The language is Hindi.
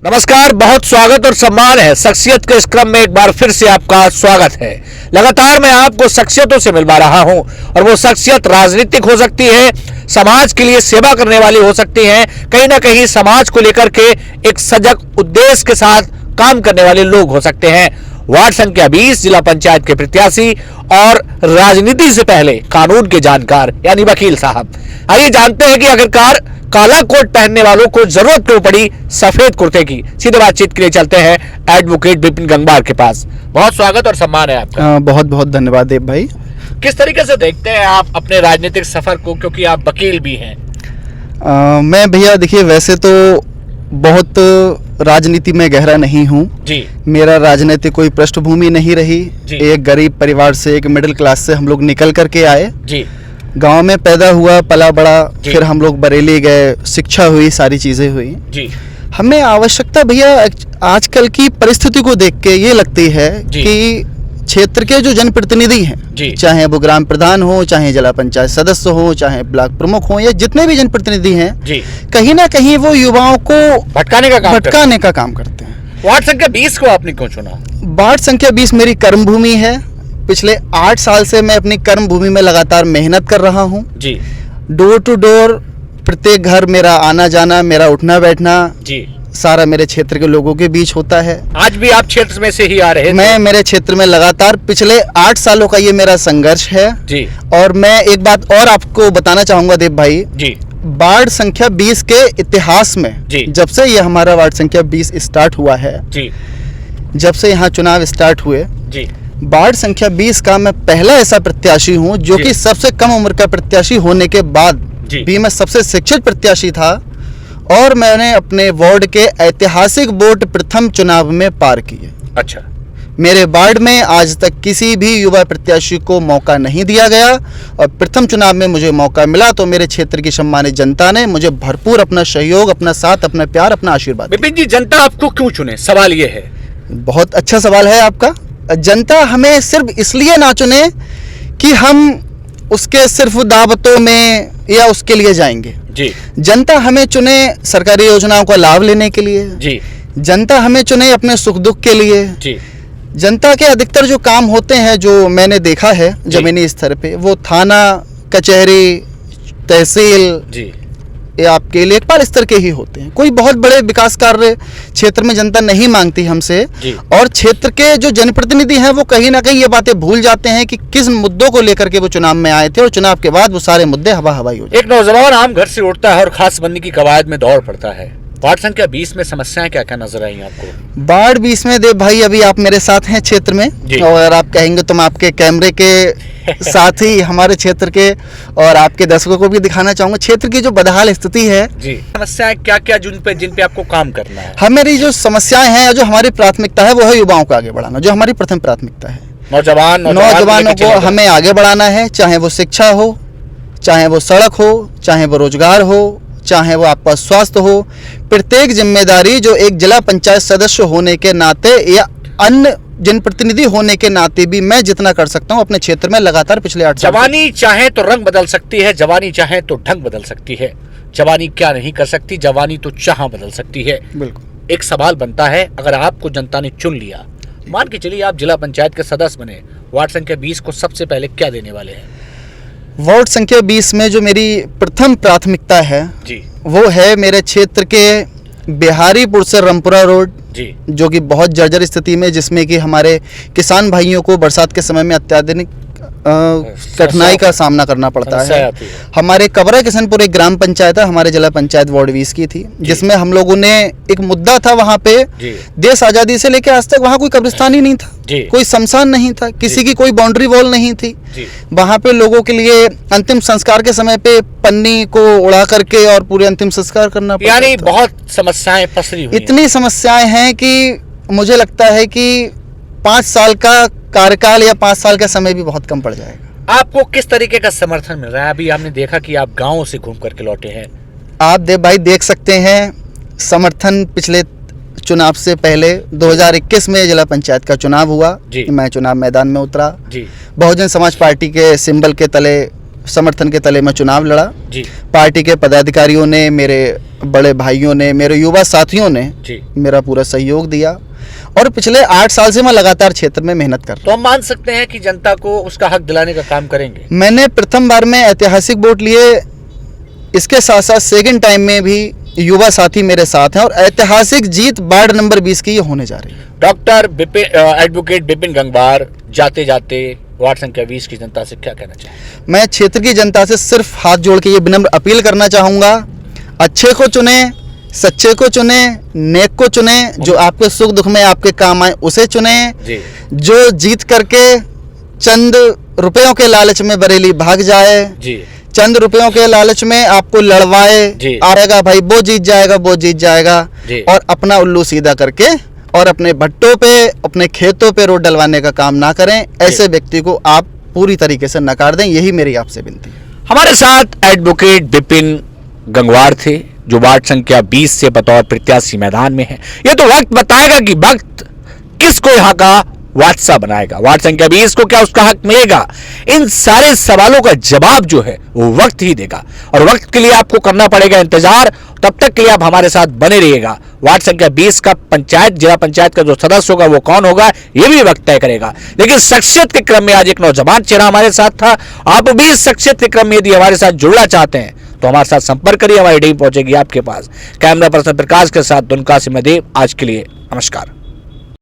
नमस्कार, बहुत स्वागत और सम्मान है। शख्सियत के इस क्रम में एक बार फिर से आपका स्वागत है। लगातार मैं आपको शख्सियतों से मिलवा रहा हूं और वो शख्सियत राजनीतिक हो सकती है, समाज के लिए सेवा करने वाली हो सकती है, कहीं ना कहीं समाज को लेकर के एक सजग उद्देश्य के साथ काम करने वाले लोग हो सकते हैं। वार्ड संख्या 20 जिला पंचायत के प्रत्याशी और राजनीति से पहले कानून के जानकार यानी वकील साहब। आइए जानते हैं कि आखिरकार काला कोट पहनने वालों को जरूरत क्यों पड़ी सफेद कुर्ते की। सीधे बातचीत के लिए चलते हैं एडवोकेट विपिन गंगवार के पास। बहुत स्वागत और सम्मान है आपका। बहुत बहुत धन्यवाद देव भाई। किस तरीके से देखते हैं आप अपने राजनीतिक सफर को, क्योंकि आप वकील भी हैं? मैं भैया देखिए, वैसे तो बहुत राजनीति में गहरा नहीं हूँ जी। मेरा राजनीतिक कोई पृष्ठभूमि नहीं रही। एक गरीब परिवार से, एक मिडिल क्लास से हम लोग निकल करके आए जी। गांव में पैदा हुआ, पला बड़ा, फिर हम लोग बरेली गए, शिक्षा हुई, सारी चीज़ें हुई जी। हमें आवश्यकता भैया आजकल की परिस्थिति को देख के ये लगती है कि क्षेत्र के जो जनप्रतिनिधि हैं, चाहे वो ग्राम प्रधान हो, चाहे जिला पंचायत सदस्य हो, चाहे ब्लॉक प्रमुख हो, या जितने भी जनप्रतिनिधि हैं, कहीं ना कहीं वो युवाओं को भटकाने का काम करते हैं। वार्ड संख्या 20 को आपने क्यों चुना? वार्ड संख्या 20 मेरी कर्म भूमि है। पिछले 8 साल से मैं अपनी कर्म भूमि में लगातार मेहनत कर रहा हूँ जी। डोर टू डोर प्रत्येक घर मेरा आना जाना, मेरा उठना बैठना जी, सारा मेरे क्षेत्र के लोगों के बीच होता है। आज भी आप क्षेत्र में से ही आ रहे हैं? मैं मेरे क्षेत्र में लगातार पिछले 8 सालों का ये मेरा संघर्ष है जी। और मैं एक बात और आपको बताना चाहूंगा देव भाई जी, वार्ड संख्या 20 के इतिहास में जी, जब से ये हमारा वार्ड संख्या 20 स्टार्ट हुआ है जी, जब से यहाँ चुनाव स्टार्ट हुए जी, वार्ड संख्या 20 का मैं पहला ऐसा प्रत्याशी हूँ जो कि सबसे कम उम्र का प्रत्याशी होने के बाद भी मैं सबसे शिक्षित प्रत्याशी था, और मैंने अपने वार्ड के ऐतिहासिक वोट प्रथम चुनाव में पार किए। अच्छा। मेरे वार्ड में आज तक किसी भी युवा प्रत्याशी को मौका नहीं दिया गया, और प्रथम चुनाव में मुझे मौका मिला तो मेरे क्षेत्र की सम्मानित जनता ने मुझे भरपूर अपना सहयोग, अपना साथ, अपना प्यार, अपना आशीर्वाद। विपिन जी, जनता आपको क्यों चुने? सवाल ये है। बहुत अच्छा सवाल है आपका। जनता हमें सिर्फ इसलिए ना चुने कि हम उसके सिर्फ दावतों में या उसके लिए जाएंगे जी। जनता हमें चुने सरकारी योजनाओं का लाभ लेने के लिए जी। जनता हमें चुने अपने सुख दुख के लिए जी। जनता के अधिकतर जो काम होते हैं, जो मैंने देखा है जमीनी स्तर पे, वो थाना, कचहरी, तहसील जी, ये आपके लेखपाल स्तर के ही होते हैं। कोई बहुत बड़े विकास कार्य क्षेत्र में जनता नहीं मांगती हमसे, और क्षेत्र के जो जनप्रतिनिधि हैं वो कहीं ना कहीं ये बातें भूल जाते हैं कि किस मुद्दों को लेकर के वो चुनाव में आए थे, और चुनाव के बाद वो सारे मुद्दे हवा हवाई हो जाते हैं। एक नौजवान आम घर से उठता है और खास बंदी की कवायद में दौड़ पड़ता है। वार्ड संख्या 20 में समस्याएं क्या क्या नजर आई आपको? वार्ड 20 में देव भाई, अभी आप मेरे साथ हैं क्षेत्र में, और आप कहेंगे तो मैं आपके कैमरे के साथ ही हमारे क्षेत्र के और आपके दर्शकों को भी दिखाना चाहूंगा क्षेत्र की जो बदहाल स्थिति है जी। समस्याएं क्या क्या जिन पे आपको काम करना है? हमारी जो समस्याएं हैं, जो हमारी प्राथमिकता है, वो है युवाओं को आगे बढ़ाना, जो हमारी प्रथम प्राथमिकता है। नौजवानों को हमें आगे बढ़ाना है, चाहे वो शिक्षा हो, चाहे वो सड़क हो, चाहे वो रोजगार हो, चाहे वो आपका स्वास्थ्य हो। प्रत्येक जिम्मेदारी जो एक जिला पंचायत सदस्य होने के नाते या अन्य जनप्रतिनिधि होने के नाते भी मैं जितना कर सकता हूं अपने क्षेत्र में लगातार पिछले 8 साल। जवानी चाहे तो रंग बदल सकती है, जवानी चाहे तो ढंग बदल सकती है। जवानी क्या नहीं कर सकती? जवानी तो चाह बदल सकती है। बिल्कुल। एक सवाल बनता है, अगर आपको जनता ने चुन लिया, मान के चलिए आप जिला पंचायत के सदस्य बने, वार्ड संख्या 20 को सबसे पहले क्या देने वाले हैं? वार्ड संख्या 20 में जो मेरी प्रथम प्राथमिकता है जी, वो है मेरे क्षेत्र के बिहारीपुर से रामपुरा रोड जी, जो कि बहुत जर्जर स्थिति में, जिसमें कि हमारे किसान भाइयों को बरसात के समय में अत्याधिक कठिनाई का सामना करना पड़ता है। हमारे कबरा किशनपुर एक ग्राम पंचायत है, हमारे जिला पंचायत वार्ड 20 की थी, जिसमें हम लोगों ने एक मुद्दा था, वहाँ पे देश आजादी से लेकर आज तक वहाँ कोई कब्रिस्तान ही नहीं था, कोई शमशान नहीं था, किसी की कोई बाउंड्री वॉल नहीं थी। वहाँ पे लोगों के लिए अंतिम संस्कार के समय पे पन्नी को उड़ा करके और पूरे अंतिम संस्कार करना पड़ता, यानी बहुत समस्याएं पसरी हुई। इतनी समस्याएं हैं कि मुझे लगता है कि 5 साल का कार्यकाल या 5 साल का समय भी बहुत कम पड़ जाएगा। आपको किस तरीके का समर्थन मिल रहा है? अभी आपने देखा कि आप गाँव से घूम करके लौटे हैं। आप देव भाई देख सकते हैं समर्थन। पिछले चुनाव से पहले 2021 में जिला पंचायत का चुनाव हुआ, मैं चुनाव मैदान में उतरा, बहुजन समाज पार्टी के सिंबल के तले समर्थन के तले में चुनाव लड़ा जी। पार्टी के पदाधिकारियों ने, मेरे बड़े भाइयों ने, मेरे युवा साथियों ने जी। मेरा पूरा सहयोग दिया और पिछले 8 साल से मैं लगातार क्षेत्र में मेहनत कर रहा हूं। तो हम मान सकते हैं कि जनता को उसका हक दिलाने का काम करेंगे। मैंने प्रथम बार में ऐतिहासिक वोट लिए, इसके साथ साथ सेकंड टाइम में भी युवा साथी मेरे साथ हैं और ऐतिहासिक जीत वार्ड नंबर 20 की ये होने जा रही है। डॉक्टर एडवोकेट विपिन गंगवार, जाते जाते वार्ड संख्या 20 की जनता से क्या कहना चाहिए? मैं क्षेत्र की जनता से सिर्फ हाथ जोड़ के ये विनम्र अपील करना चाहूँगा, अच्छे को चुने, सच्चे को चुने, नेक को चुने, जो आपके सुख दुख में आपके काम आए उसे चुने। जो जीत करके चंद रुपयों के लालच में बरेली भाग जाए जी, चंद रुपयों के लालच में आपको लड़वाए, आएगा भाई वो जीत जाएगा, वो जीत जाएगा, और अपना उल्लू सीधा करके और अपने भट्टों पे, अपने खेतों पे रोड डलवाने का काम ना करें। ऐसे व्यक्ति को आप पूरी तरीके से नकार दें, यही मेरी आपसे विनती है। हमारे साथ एडवोकेट विपिन गंगवार थे, जो वार्ड संख्या 20 से बतौर प्रत्याशी मैदान में है। ये तो वक्त बताएगा कि वक्त किसको यहाँ का वादशाह बनाएगा, वार्ड संख्या 20 को क्या उसका हक मिलेगा। इन सारे सवालों का जवाब जो है वो वक्त ही देगा, और वक्त के लिए आपको करना पड़ेगा इंतजार। तब तक के लिए आप हमारे साथ बने रहिएगा। वार्ड संख्या 20 का पंचायत, जिला पंचायत का जो सदस्य होगा वो कौन होगा ये भी वक्त तय करेगा। लेकिन शख्सियत के क्रम में आज एक नौजवान चेहरा हमारे साथ था। आप भी इस शख्सियत के क्रम में यदि हमारे साथ जुड़ना चाहते हैं तो हमारे साथ संपर्क करिए, हमारी टीम पहुंचेगी आपके पास। कैमरा पर्सन प्रकाश के साथ दुनका सिंह, आज के लिए नमस्कार।